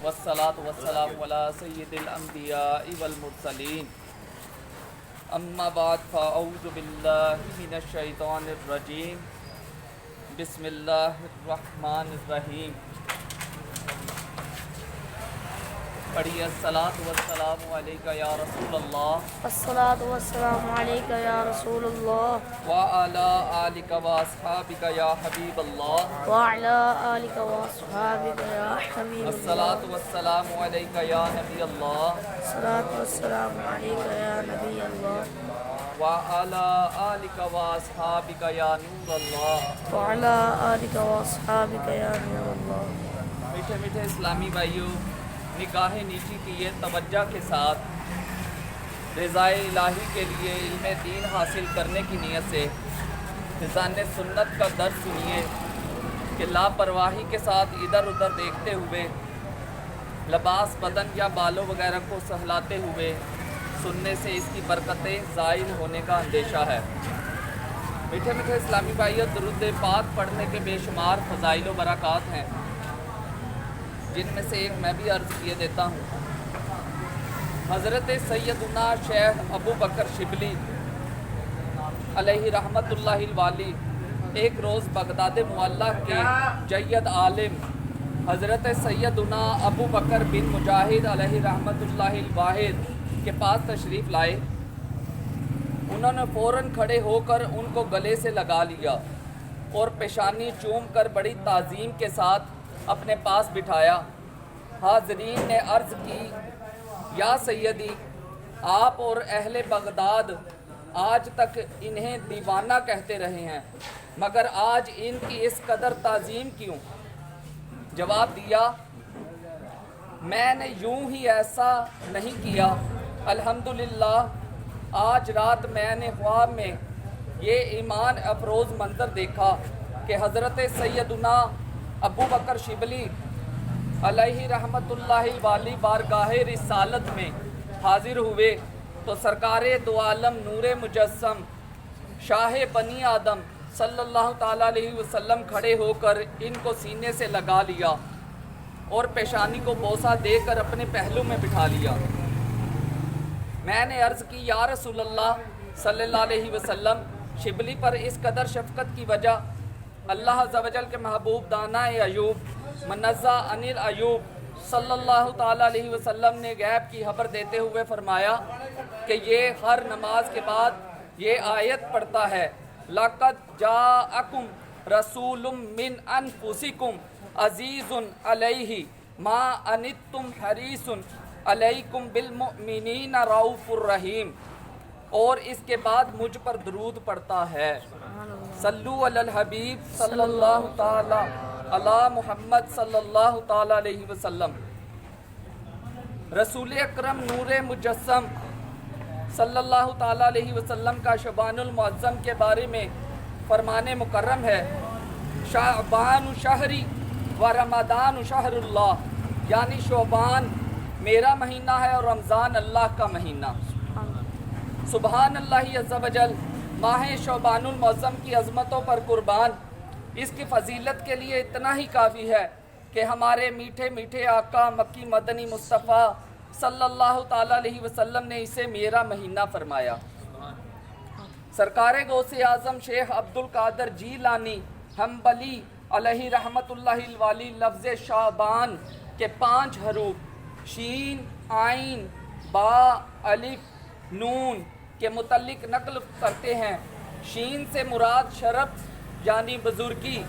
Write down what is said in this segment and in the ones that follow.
والصلاة والسلام على سید الانبیاء والمرسلین اما بعد فاعوذ باللہ من الشیطان الرجیم بسم اللہ الرحمن الرحیم. پڑھیے الصلاۃ والسلام علیکہ یا رسول اللہ الصلاۃ والسلام علیکہ یا رسول اللہ وعلی آلک واصحابک یا حبیب اللہ وعلی آلک واصحابک یا حبیب اللہ. الصلاۃ والسلام علیکہ یا نبی اللہ الصلاۃ والسلام علیکہ یا نبی اللہ وعلی آلک واصحابک یا نور اللہ. وعلی آلک واصحابک یا نور اللہ. میٹھے میٹھے اسلامی بھائیوں، نگاہ نیچی کی یہ توجہ کے ساتھ رضائے الہی کے لیے علم دین حاصل کرنے کی نیت سے نظام سنت کا درس سنیے کہ لاپرواہی کے ساتھ ادھر ادھر دیکھتے ہوئے، لباس بدن یا بالوں وغیرہ کو سہلاتے ہوئے سننے سے اس کی برکتیں زائل ہونے کا اندیشہ ہے. میٹھے میٹھے اسلامی بھائیوں، درود پاک پڑھنے کے بے شمار فضائل و برکات ہیں، جن میں سے ایک میں بھی عرض کیے دیتا ہوں. حضرت سیدنا شیخ ابو بکر شبلی علیہ رحمت اللہ الوالی ایک روز بغداد معلیٰ کے جید عالم حضرت سیدنا ابو بکر بن مجاہد علیہ رحمت اللہ الواحد کے پاس تشریف لائے. انہوں نے فوراً کھڑے ہو کر ان کو گلے سے لگا لیا اور پیشانی چوم کر بڑی تعظیم کے ساتھ اپنے پاس بٹھایا. حاضرین نے عرض کی، یا سیدی، آپ اور اہل بغداد آج تک انہیں دیوانہ کہتے رہے ہیں، مگر آج ان کی اس قدر تعظیم کیوں؟ جواب دیا، میں نے یوں ہی ایسا نہیں کیا. الحمدللہ آج رات میں نے خواب میں یہ ایمان افروز منظر دیکھا کہ حضرت سیدنا ابو بکر شبلی علیہ رحمت اللہ الوالی بارگاہ رسالت میں حاضر ہوئے تو سرکار دو عالم نور مجسم شاہ بنی آدم صلی اللہ تعالیٰ علیہ وسلم کھڑے ہو کر ان کو سینے سے لگا لیا اور پیشانی کو بوسہ دے کر اپنے پہلو میں بٹھا لیا. میں نے عرض کی، یا رسول اللہ صلی اللہ علیہ وسلم، شبلی پر اس قدر شفقت کی وجہ؟ اللہ عز و جل کے محبوب دانا ایوب منزہ انل ایوب صلی اللہ تعالیٰ علیہ وسلم نے غیب کی خبر دیتے ہوئے فرمایا کہ یہ ہر نماز کے بعد یہ آیت پڑھتا ہے، لَقَدْ جَاءَكُمْ رَسُولٌ مِّنْ أَنفُسِكُمْ عَزِيزٌ عَلَيْهِ مَا أَنِتُّمْ حَرِيصٌ عَلَيْكُمْ بِالْمُؤْمِنِينَ رَءُوفٌ الرَّحِيمٌ. اور اس کے بعد مجھ پر درود پڑتا ہے. صلو علی الحبیب صلی اللہ تعالی علی محمد صلی اللہ تعالی علیہ وسلم. رسول اکرم نور مجسم صلی اللہ تعالی علیہ وسلم کا شعبان المعظم کے بارے میں فرمان مکرم ہے، شعبان شہری و رمضان شہر اللہ، یعنی شعبان میرا مہینہ ہے اور رمضان اللہ کا مہینہ. سبحان اللہ عز و جل. ماہ شعبان المعظم کی عظمتوں پر قربان، اس کی فضیلت کے لیے اتنا ہی کافی ہے کہ ہمارے میٹھے میٹھے آقا مکی مدنی مصطفیٰ صلی اللہ تعالیٰ علیہ وسلم نے اسے میرا مہینہ فرمایا. سرکار غوث اعظم شیخ عبد القادر جیلانی حنبلی علیہ رحمت اللہ الوالی لفظ شعبان کے 5 حروف شین، عین، با، الف، نون کے متعلق نقل کرتے ہیں. شین سے مراد شرف یعنی بزرگی،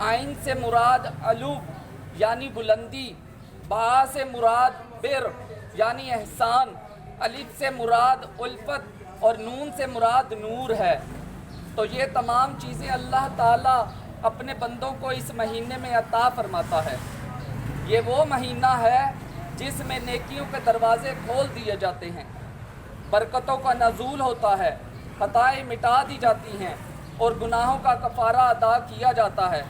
عین سے مراد علو یعنی بلندی، با سے مراد بر یعنی احسان، الف سے مراد الفت اور نون سے مراد نور ہے. تو یہ تمام چیزیں اللہ تعالیٰ اپنے بندوں کو اس مہینے میں عطا فرماتا ہے. یہ وہ مہینہ ہے جس میں نیکیوں کے دروازے کھول دیے جاتے ہیں، برکتوں کا نزول ہوتا ہے، خطائیں مٹا دی جاتی ہیں اور گناہوں کا کفارہ ادا کیا جاتا ہے،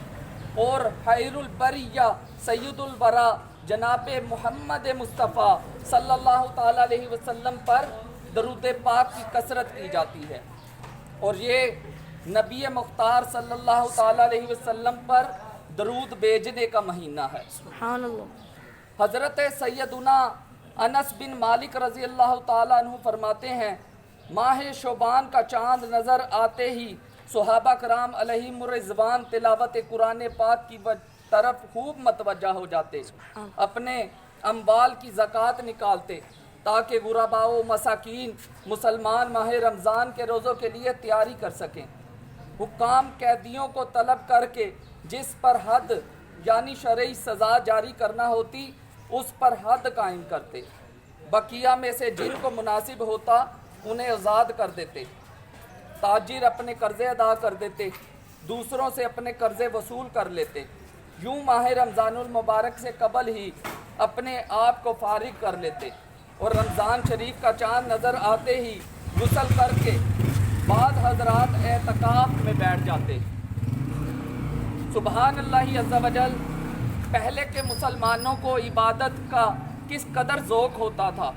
اور خیر البریہ سید البرا جناب محمد مصطفیٰ صلی اللہ تعالیٰ علیہ وسلم پر درود پاک کی کثرت کی جاتی ہے. اور یہ نبی مختار صلی اللہ تعالیٰ علیہ وسلم پر درود بھیجنے کا مہینہ ہے. سبحان اللہ. حضرت سیدنا انس بن مالک رضی اللہ تعالیٰ عنہ فرماتے ہیں ماہ شعبان کا چاند نظر آتے ہی صحابہ کرام علیہم الرضوان تلاوت قرآن پاک کی طرف خوب متوجہ ہو جاتے، اپنے اموال کی زکوٰۃ نکالتے تاکہ غرباء و مساکین مسلمان ماہ رمضان کے روزوں کے لیے تیاری کر سکیں۔ حکام قیدیوں کو طلب کر کے جس پر حد یعنی شرعی سزا جاری کرنا ہوتی اس پر حد قائم کرتے، بقیہ میں سے جن کو مناسب ہوتا انہیں آزاد کر دیتے، تاجر اپنے قرضے ادا کر دیتے، دوسروں سے اپنے قرضے وصول کر لیتے، یوں ماہ رمضان المبارک سے قبل ہی اپنے آپ کو فارغ کر لیتے اور رمضان شریف کا چاند نظر آتے ہی غسل کر کے بعد حضرات اعتکاف میں بیٹھ جاتے۔ سبحان اللہ عز و جل، پہلے کے مسلمانوں کو عبادت کا کس قدر ذوق ہوتا تھا،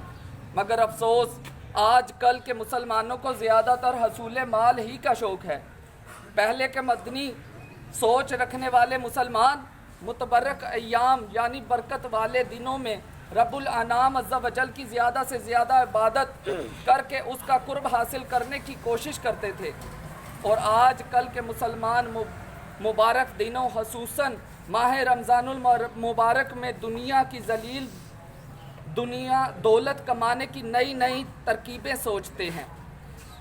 مگر افسوس آج کل کے مسلمانوں کو زیادہ تر حصول مال ہی کا شوق ہے۔ پہلے کے مدنی سوچ رکھنے والے مسلمان متبرک ایام یعنی برکت والے دنوں میں رب الانام عز و جل کی زیادہ سے زیادہ عبادت کر کے اس کا قرب حاصل کرنے کی کوشش کرتے تھے، اور آج کل کے مسلمان مبارک دنوں خصوصاً ماہ رمضان المبارک میں دنیا کی ذلیل دولت کمانے کی نئی نئی ترکیبیں سوچتے ہیں۔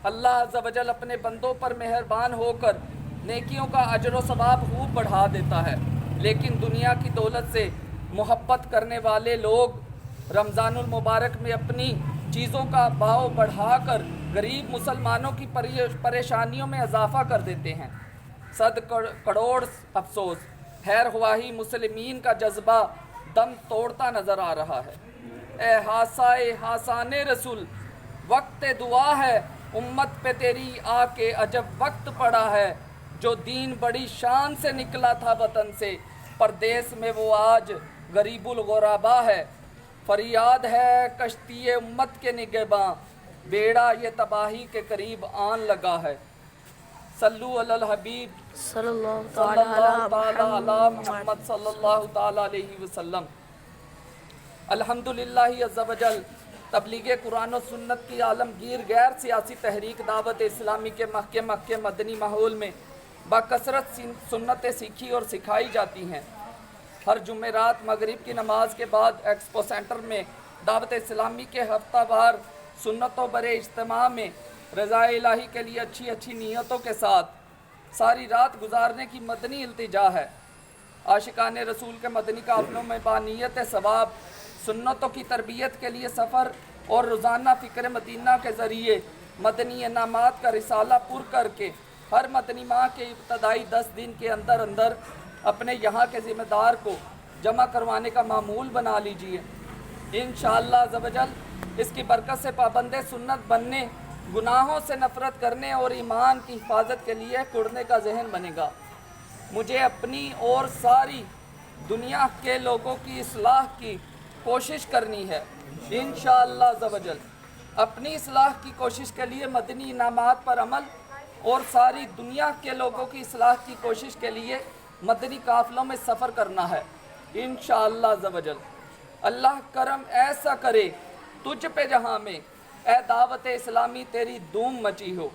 اللہ عز و جل اپنے بندوں پر مہربان ہو کر نیکیوں کا اجر و ثواب خوب بڑھا دیتا ہے، لیکن دنیا کی دولت سے محبت کرنے والے لوگ رمضان المبارک میں اپنی چیزوں کا بھاؤ بڑھا کر غریب مسلمانوں کی پریشانیوں میں اضافہ کر دیتے ہیں۔ صد کروڑ افسوس، خیر خواہی مسلمین کا جذبہ دم توڑتا نظر آ رہا ہے۔ اے حسان رسول، وقت دعا ہے امت پہ تیری آ کے عجب وقت پڑا ہے، جو دین بڑی شان سے نکلا تھا وطن سے، پردیس میں وہ آج غریب الغربا ہے۔ فریاد ہے کشتی امت کے نگہباں، بیڑا یہ تباہی کے قریب آن لگا ہے۔ صلو علی الحبیب صلی اللہ صلی تعالی اللہ علی تعالی علی محمد۔ محمد صلی اللہ تعالی علیہ وسلم۔ الحمدللہ عز و جل تبلیغ قرآن و سنت کی عالمگیر غیر سیاسی تحریک دعوت اسلامی کے مکہ مدنی ماحول میں بکثرت سنتیں سیکھی اور سکھائی جاتی ہیں۔ ہر جمعرات مغرب کی نماز کے بعد ایکسپو سینٹر میں دعوت اسلامی کے ہفتہ وار سنتوں برے اجتماع میں رضا الہی کے لیے اچھی اچھی نیتوں کے ساتھ ساری رات گزارنے کی مدنی التجا ہے۔ عاشقان رسول کے مدنی قافلوں میں بانیت ثواب سنتوں کی تربیت کے لیے سفر اور روزانہ فکر مدینہ کے ذریعے مدنی انعامات کا رسالہ پر کر کے ہر مدنی ماہ کے ابتدائی 10 دن کے اندر اندر اپنے یہاں کے ذمہ دار کو جمع کروانے کا معمول بنا لیجئے۔ انشاءاللہ عز و جل اس کی برکت سے پابند سنت بننے، گناہوں سے نفرت کرنے اور ایمان کی حفاظت کے لیے کڑنے کا ذہن بنے گا۔ مجھے اپنی اور ساری دنیا کے لوگوں کی اصلاح کی کوشش کرنی ہے۔ انشاءاللہ عز و جل اپنی اصلاح کی کوشش کے لیے مدنی انعامات پر عمل اور ساری دنیا کے لوگوں کی اصلاح کی کوشش کے لیے مدنی قافلوں میں سفر کرنا ہے۔ انشاءاللہ عز و جل اللہ کرم ایسا کرے تجھ پہ جہاں میں، اے دعوت اسلامی تیری دھوم مچی ہو۔